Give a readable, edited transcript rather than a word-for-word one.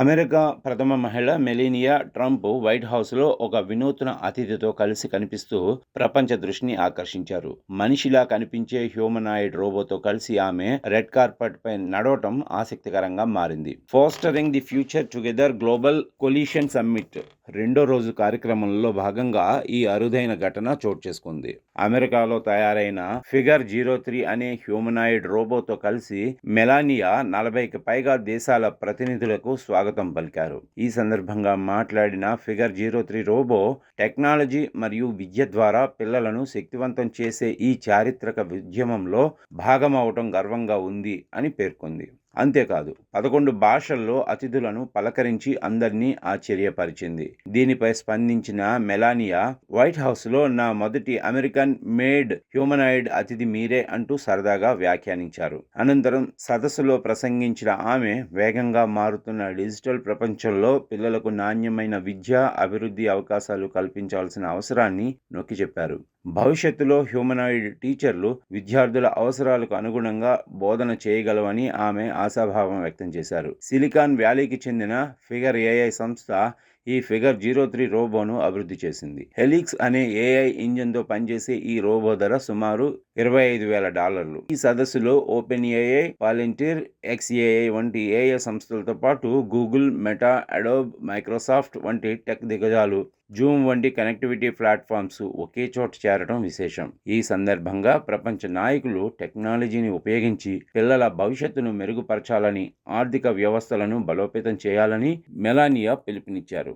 America ప్రథమ మహిళ మెలీనియా Trump white హౌస్లో ఒక వినూత్న అతిథితో కలిసి కనిపిస్తూ ప్రపంచ దృష్టిని ఆకర్షించారు. మనిషిలా కనిపించే హ్యూమనాయిడ్ రోబోతో కలిసి ఆమె రెడ్ కార్పెట్ పై నడవటం ఆసక్తికరంగా మారింది. Fostering the future together global collision summit రెండో రోజు కార్యక్రమంలో భాగంగా ఈ అరుదైన ఘటన చోటు చేసుకుంది. అమెరికాలో తయారైన ఫిగర్ 03 అనే హ్యూమనాయిడ్ రోబోతో కలిసి మెలానియా 40కి పైగా దేశాల ప్రతినిధులకు స్వాగతం పలికారు. ఈ సందర్భంగా మాట్లాడిన ఫిగర్ 03 రోబో టెక్నాలజీ మరియు విద్య ద్వారా పిల్లలను శక్తివంతం చేసే ఈ చారిత్రక ఉద్యమంలో భాగమవటం గర్వంగా ఉంది అని పేర్కొంది. అంతేకాదు 11 భాషల్లో అతిథులను పలకరించి అందరినీ ఆశ్చర్యపరిచింది. దీనిపై స్పందించిన మెలానియా, వైట్ హౌస్లో నా మొదటి అమెరికన్ మేడ్ హ్యూమనాయిడ్ అతిథి మీరే అంటూ సరదాగా వ్యాఖ్యానించారు. అనంతరం సదస్సులో ప్రసంగించిన ఆమె వేగంగా మారుతున్న డిజిటల్ ప్రపంచంలో పిల్లలకు నాణ్యమైన విద్య, అభివృద్ధి అవకాశాలు కల్పించాల్సిన అవసరాన్ని నొక్కి చెప్పారు. భవిష్యత్తులో హ్యూమనాయిడ్ టీచర్లు విద్యార్థుల అవసరాలకు అనుగుణంగా బోధన చేయగలవని ఆమె ఆశాభావం వ్యక్తం చేశారు. సిలికాన్ వ్యాలీకి చెందిన ఫిగర్ ఏఐ సంస్థ ఈ ఫిగర్ 03 రోబోను అభివృద్ధి చేసింది. హెలిక్స్ అనే ఏఐ ఇంజిన్తో పనిచేసే ఈ రోబో ధర సుమారు $25,000. ఈ సదస్సులో ఓపెన్ ఏఐ, పాలింటీర్, XAI వంటి ఏఐ సంస్థలతో పాటు గూగుల్, మెటా, అడోబ్, మైక్రోసాఫ్ట్ వంటి టెక్ దిగ్గజాలు, జూమ్ వంటి కనెక్టివిటీ ప్లాట్ఫామ్స్ ఒకే చోట చేరడం విశేషం. ఈ సందర్భంగా ప్రపంచ నాయకులు టెక్నాలజీని ఉపయోగించి పిల్లల భవిష్యత్తును మెరుగుపరచాలని, ఆర్థిక వ్యవస్థలను బలోపేతం చేయాలని మెలానియా పిలుపునిచ్చారు.